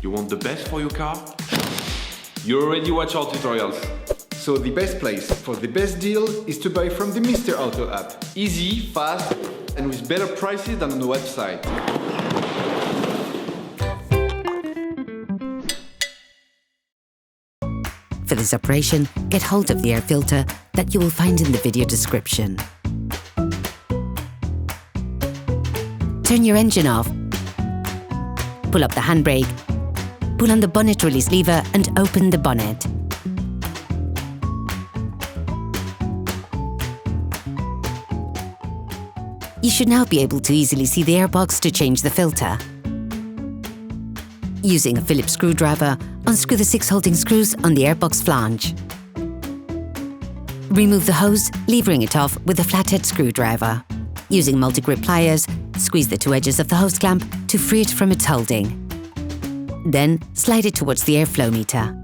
You want the best for your car? You already watch our tutorials. So the best place for the best deal is to buy from the Mr. Auto app. Easy, fast, and with better prices than on the website. For this operation, get hold of the air filter that you will find in the video description. Turn your engine off. Pull up the handbrake. Pull on the bonnet release lever and open the bonnet. You should now be able to easily see the airbox to change the filter. Using a Phillips screwdriver, unscrew the 6 holding screws on the airbox flange. Remove the hose, levering it off with a flathead screwdriver. Using multi-grip pliers, squeeze the 2 edges of the hose clamp to free it from its holding. Then slide it towards the airflow meter.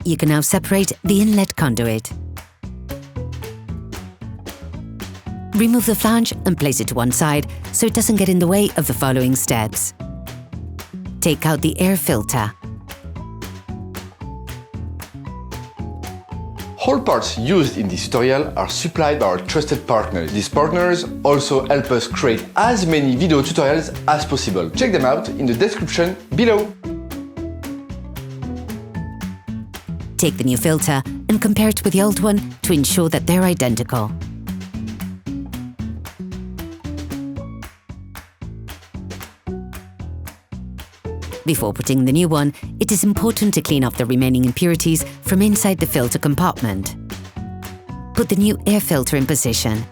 You can now separate the inlet conduit. Remove the flange and place it to one side so it doesn't get in the way of the following steps. Take out the air filter. All parts used in this tutorial are supplied by our trusted partners. These partners also help us create as many video tutorials as possible. Check them out in the description below. Take the new filter and compare it with the old one to ensure that they're identical. Before putting the new one, it is important to clean off the remaining impurities from inside the filter compartment. Put the new air filter in position.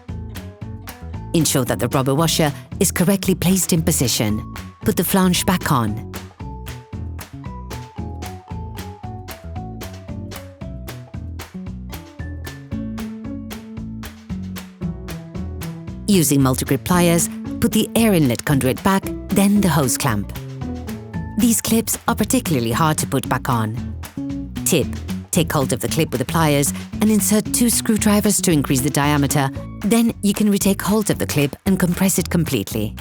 Ensure that the rubber washer is correctly placed in position. Put the flange back on. Using multi-grip pliers, put the air inlet conduit back, then the hose clamp. These clips are particularly hard to put back on. Tip: take hold of the clip with the pliers and insert 2 screwdrivers to increase the diameter. Then you can retake hold of the clip and compress it completely.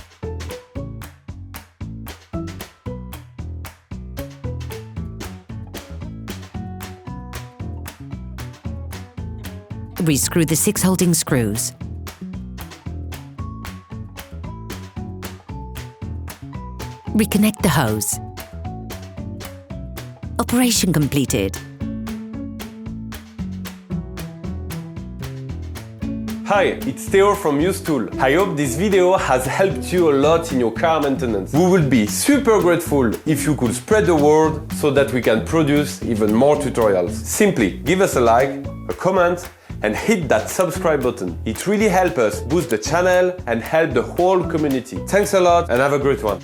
Rescrew the 6 holding screws. Reconnect the hose. Operation completed. Hi, it's Theo from UseTool. I hope this video has helped you a lot in your car maintenance. We would be super grateful if you could spread the word so that we can produce even more tutorials. Simply give us a like, a comment, and hit that subscribe button. It really helps us boost the channel and help the whole community. Thanks a lot and have a great one.